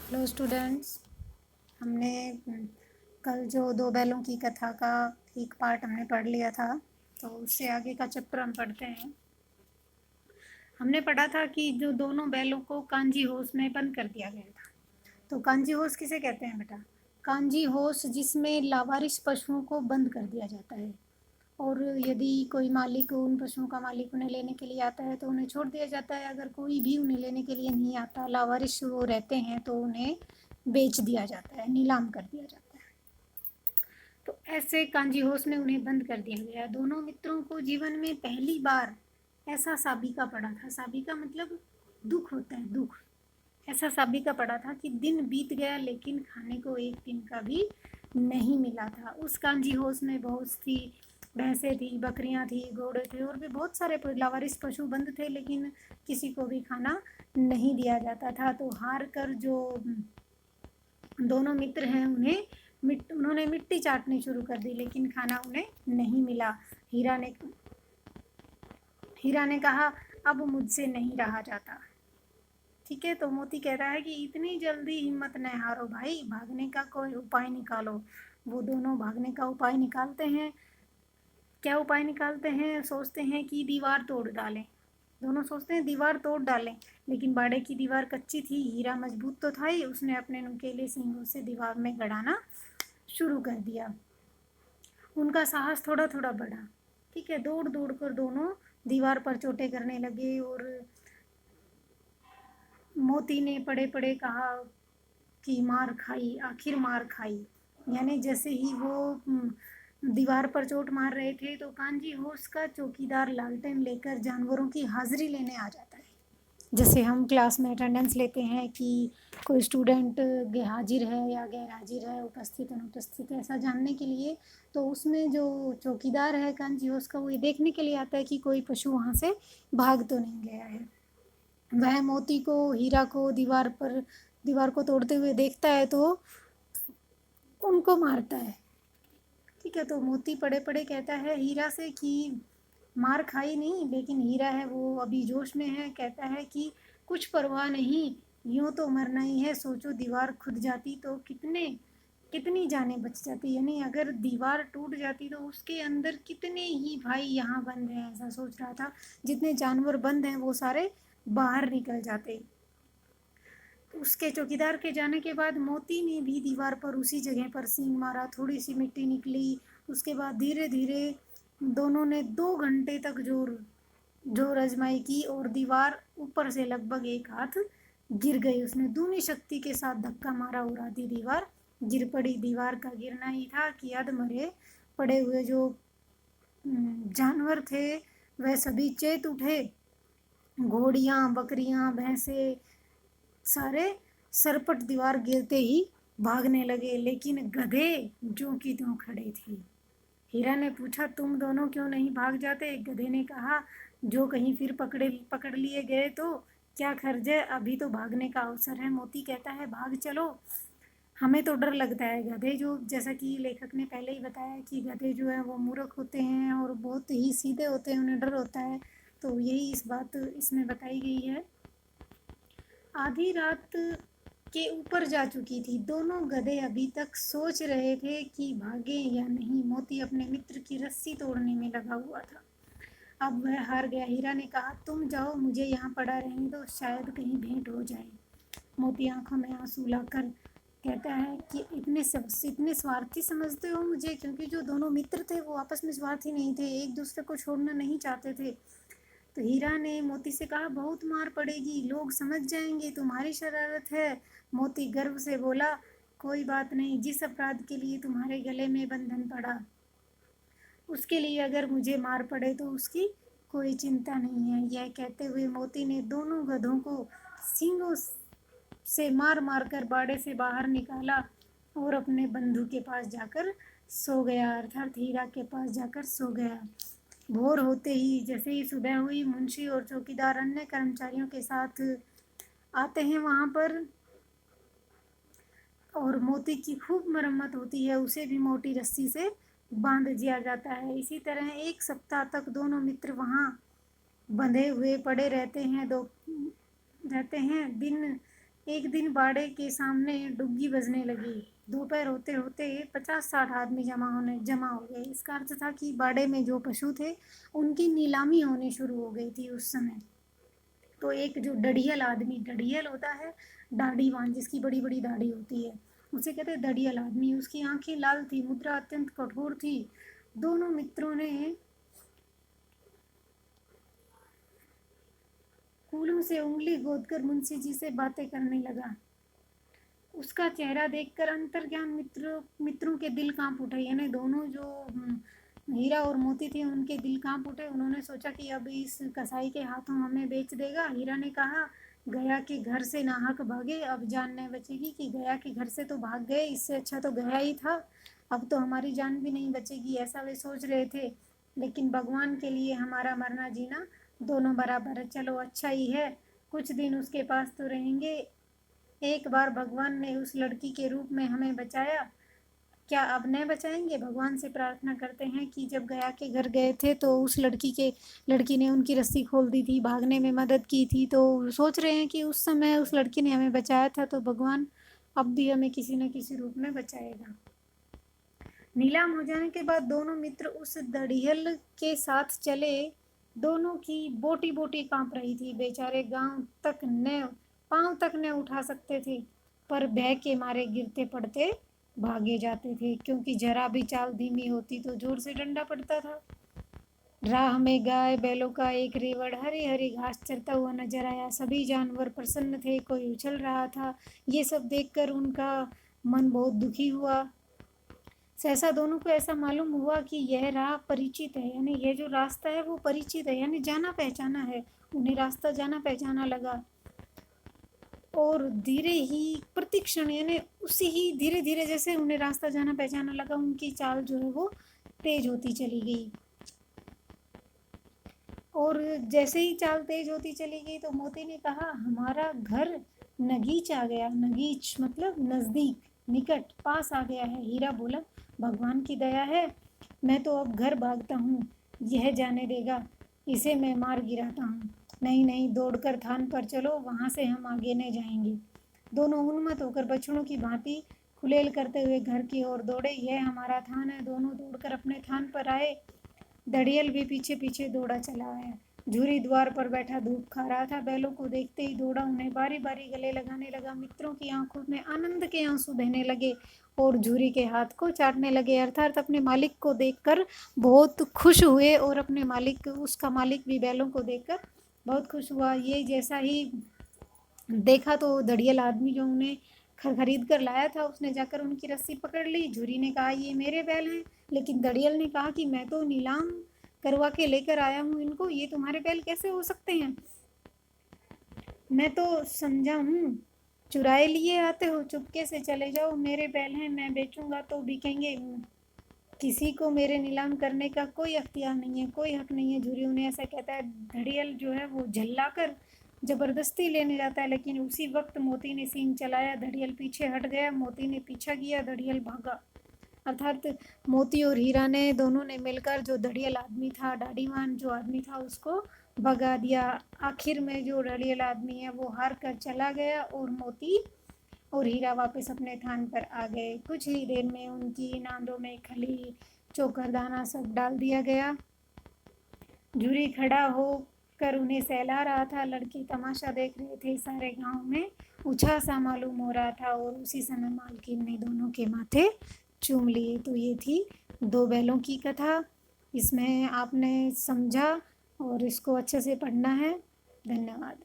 Hello students. हमने कल जो दो बैलों की कथा का एक पार्ट हमने पढ़ लिया था, तो उससे आगे का चैप्टर हम पढ़ते हैं। हमने पढ़ा था कि जो दोनों बैलों को कांजी होस में बंद कर दिया गया था। तो कांजी होस किसे कहते हैं बेटा? कांजी होस जिसमें लावारिस पशुओं को बंद कर दिया जाता है, और यदि कोई मालिक उन पशुओं का मालिक उन्हें लेने के लिए आता है तो उन्हें छोड़ दिया जाता है। अगर कोई भी उन्हें लेने के लिए नहीं आता, लावारिस वो रहते हैं, तो उन्हें बेच दिया जाता है, नीलाम कर दिया जाता है। तो ऐसे कांजी होस में उन्हें बंद कर दिया गया। दोनों मित्रों को जीवन में पहली बार ऐसा साबिका पड़ा था। साबिका मतलब दुख होता है, दुख। ऐसा साबिका पड़ा था कि दिन बीत गया लेकिन खाने को एक दिन का भी नहीं मिला था। उस कांजी होस में बहुत सी भैंसें थी, बकरियां थी, घोड़े थे, और भी बहुत सारे लावारिस पशु बंद थे, लेकिन किसी को भी खाना नहीं दिया जाता था। तो हार कर जो दोनों मित्र हैं उन्होंने मिट्टी चाटनी शुरू कर दी, लेकिन खाना उन्हें नहीं मिला। हीरा ने कहा, अब मुझसे नहीं रहा जाता। ठीक है, तो मोती कह रहा है कि इतनी जल्दी हिम्मत न हारो भाई, भागने का कोई उपाय निकालो। वो दोनों भागने का उपाय निकालते हैं। क्या उपाय निकालते हैं? सोचते हैं कि दीवार तोड़ डालें। दोनों सोचते हैं दीवार तोड़ डालें, लेकिन बाड़े की दीवार कच्ची थी। हीरा मजबूत तो था ही, उसने अपने नुकीले सींगों से दीवार में गड़ाना शुरू कर दिया। उनका साहस थोड़ा थोड़ा बढ़ा। ठीक है, दौड़ दौड़ कर दोनों दीवार पर चोटें करने लगे, और मोती ने पड़े पड़े कहा कि मार खाई, आखिर मार खाई। यानी जैसे ही वो दीवार पर चोट मार रहे थे, तो कांजी होस का चौकीदार लालटेन लेकर जानवरों की हाजिरी लेने आ जाता है। जैसे हम क्लास में अटेंडेंस लेते हैं कि कोई स्टूडेंट हाजिर है या गैर हाजिर है, उपस्थित अनुपस्थित है, ऐसा जानने के लिए। तो उसमें जो चौकीदार है कांजी होस का, वो ये देखने के लिए आता है कि कोई पशु वहाँ से भाग तो नहीं गया है। वह मोती को, हीरा को दीवार को तोड़ते हुए देखता है, तो उनको मारता है। ठीक है, तो मोती पड़े पड़े कहता है हीरा से कि मार खाई नहीं, लेकिन हीरा है वो अभी जोश में है। कहता है कि कुछ परवाह नहीं, यूं तो मरना ही है। सोचो दीवार खुद जाती तो कितनी जानें बच जाती। यानी अगर दीवार टूट जाती तो उसके अंदर कितने ही भाई यहाँ बंद हैं, ऐसा सोच रहा था। जितने जानवर बंद हैं वो सारे बाहर निकल जाते। उसके चौकीदार के जाने के बाद मोती ने भी दीवार पर उसी जगह पर सींग मारा। थोड़ी सी मिट्टी निकली। उसके बाद धीरे धीरे दोनों ने 2 घंटे तक जोर जोर आजमाई की, और दीवार ऊपर से लगभग एक हाथ गिर गई। उसने दूनी शक्ति के साथ धक्का मारा और आधी दीवार गिर पड़ी। दीवार का गिरना ही था कि अधमरे पड़े हुए जो जानवर थे वह सभी चेत उठे। घोड़ियाँ, बकरियाँ, भैंसे सारे सरपट दीवार गिरते ही भागने लगे, लेकिन गधे जो कि त्यों खड़े थे। हीरा ने पूछा, तुम दोनों क्यों नहीं भाग जाते? गधे ने कहा, जो कहीं फिर पकड़ लिए गए तो क्या खर्च है, अभी तो भागने का अवसर है। मोती कहता है, भाग चलो, हमें तो डर लगता है। गधे जो, जैसा कि लेखक ने पहले ही बताया कि गधे जो है वो मूर्ख होते हैं और बहुत ही सीधे होते हैं, उन्हें डर होता है। तो यही इस बात इसमें बताई गई है। आधी रात के ऊपर जा चुकी थी। दोनों गधे अभी तक सोच रहे थे कि भागे या नहीं। मोती अपने मित्र की रस्सी तोड़ने में लगा हुआ था। अब वह हार गया। हीरा ने कहा, तुम जाओ, मुझे यहाँ पड़ा रहने दो, शायद कहीं भेंट हो जाए। मोती आंखों में आंसू लाकर कहता है कि इतने स्वार्थी समझते हो मुझे? क्योंकि जो दोनों मित्र थे वो आपस में स्वार्थी नहीं थे, एक दूसरे को छोड़ना नहीं चाहते थे। तो हीरा ने मोती से कहा, बहुत मार पड़ेगी, लोग समझ जाएंगे तुम्हारी शरारत है। मोती गर्व से बोला, कोई बात नहीं, जिस अपराध के लिए तुम्हारे गले में बंधन पड़ा उसके लिए अगर मुझे मार पड़े तो उसकी कोई चिंता नहीं है। यह कहते हुए मोती ने दोनों गधों को सींगों से मार मार कर बाड़े से बाहर निकाला और अपने बंधु के पास जाकर सो गया, अर्थात हीरा के पास जाकर सो गया। भोर होते ही, जैसे ही सुबह हुई, मुंशी और चौकीदार अन्य कर्मचारियों के साथ आते हैं वहाँ पर, और मोती की खूब मरम्मत होती है। उसे भी मोटी रस्सी से बांध दिया जाता है। इसी तरह 1 सप्ताह तक दोनों मित्र वहाँ बंधे हुए पड़े रहते हैं। दिन एक दिन बाड़े के सामने डुग्गी बजने लगी। दोपहर होते होते 50-60 आदमी जमा हो गए। इसका अर्थ था कि बाड़े में जो पशु थे उनकी नीलामी होनी शुरू हो गई थी उस समय। तो एक जो डढ़ियल आदमी, डढ़ियल होता है दाढ़ीवान, जिसकी बड़ी बड़ी दाढ़ी होती है, उसे कहते हैं डढ़ियल आदमी। उसकी आंखें लाल थी, मुद्रा अत्यंत कठोर थी। दोनों मित्रों ने कूलों से उंगली गोदकर मुंशी जी से बातें करने लगा। उसका चेहरा देखकर अंतर्ज्ञान मित्रों के दिल कांप उठे। यानी दोनों जो हीरा और मोती थे उनके दिल कांप उठे। उन्होंने सोचा कि अब इस कसाई के हाथों हमें बेच देगा। हीरा ने कहा, गया के घर से नाहक भागे, अब जान नहीं बचेगी। कि गया के घर से तो भाग गए, इससे अच्छा तो गया ही था, अब तो हमारी जान भी नहीं बचेगी, ऐसा वे सोच रहे थे। लेकिन भगवान के लिए हमारा मरना जीना दोनों बराबर है। चलो अच्छा ही है, कुछ दिन उसके पास तो रहेंगे। एक बार भगवान ने उस लड़की के रूप में हमें बचाया, क्या अब नहीं बचाएंगे? भगवान से प्रार्थना करते हैं कि जब गया के घर गए थे तो उस लड़की ने उनकी रस्सी खोल दी थी, भागने में मदद की थी। तो सोच रहे हैं कि उस समय उस लड़की ने हमें बचाया था, तो भगवान अब भी हमें किसी न किसी रूप में बचाएगा। नीलाम हो जाने के बाद दोनों मित्र उस दड़ियल के साथ चले। दोनों की बोटी बोटी कांप रही थी। बेचारे पांव तक न उठा सकते थे, पर भय के मारे गिरते पड़ते भागे जाते थे, क्योंकि जरा भी चाल धीमी होती तो जोर से डंडा पड़ता था। राह में गाय बैलों का एक रेवड़ हरी हरी घास चरता हुआ नजर आया। सभी जानवर प्रसन्न थे, कोई उछल रहा था। ये सब देखकर उनका मन बहुत दुखी हुआ। सहसा दोनों को ऐसा मालूम हुआ कि यह राह परिचित है, यानी यह जो रास्ता है वो परिचित है, यानी जाना पहचाना है। उन्हें रास्ता जाना पहचाना लगा। और धीरे ही प्रतिक्षण, यानी उसी ही धीरे धीरे जैसे उन्हें रास्ता जाना पहचाना लगा, उनकी चाल जो है वो तेज होती चली गई। और जैसे ही चाल तेज होती चली गई तो मोती ने कहा, हमारा घर नगीच आ गया। नगीच मतलब नज़दीक, निकट, पास आ गया है। हीरा बोला, भगवान की दया है, मैं तो अब घर भागता हूँ, यह जाने देगा, इसे मैं मार गिराता हूँ। नहीं नहीं, दौड़कर थान पर चलो, वहाँ से हम आगे नहीं जाएंगे। दोनों उन्मत्त होकर बछड़ों की भांति खुलेल करते हुए घर की ओर दौड़े। यह हमारा थान है। दोनों दौड़कर अपने थान पर आए। दड़ियल भी पीछे पीछे दौड़ा चला आया। झूरी द्वार पर बैठा धूप खा रहा था। बैलों को देखते ही दौड़ा उन्हें बारी बारी गले लगाने लगा। मित्रों की आंखों में आनंद के आंसू बहने लगे और झूरी के हाथ को चाटने लगे, अर्थात अपने मालिक को देखकर बहुत खुश हुए। और अपने मालिक, उसका मालिक भी बैलों को देखकर बहुत खुश हुआ। ये जैसा ही देखा तो दड़ियल आदमी जो उन्हें खरीद कर लाया था, उसने जाकर उनकी रस्सी पकड़ ली। झूरी ने कहा, ये मेरे बैल हैं। लेकिन दड़ियल ने कहा कि मैं तो नीलाम करवा के लेकर आया हूँ इनको, ये तुम्हारे बैल कैसे हो सकते हैं? मैं तो समझा हूँ चुराए लिए आते हो, चुपके से चले जाओ, मेरे बैल हैं, मैं बेचूंगा तो बिकेंगे। किसी को मेरे नीलाम करने का कोई अख्तियार नहीं है, कोई हक नहीं है। झूरी उन्हें ऐसा कहता है। घड़ियल जो है वो झल्लाकर जबरदस्ती लेने जाता है, लेकिन उसी वक्त मोती ने सींग चलाया। घड़ियल पीछे हट गया, मोती ने पीछा किया, घड़ियल भागा। अर्थात मोती और हीरा ने दोनों ने मिलकर जो घड़ियल आदमी था, दाढ़ीवान जो आदमी था, उसको भगा दिया। आखिर में जो घड़ियल आदमी है वो हार कर चला गया और मोती और हीरा वापस अपने थान पर आ गए। कुछ ही देर में उनकी नांदों में खली, चोकर, दाना सब डाल दिया गया। झूरी खड़ा होकर उन्हें सहला रहा था। लड़के तमाशा देख रहे थे। सारे गांव में ऊंचा सा मालूम हो रहा था और उसी समय मालकिन ने दोनों के माथे चूम लिए। तो ये थी दो बैलों की कथा। इसमें आपने समझा और इसको अच्छे से पढ़ना है। धन्यवाद।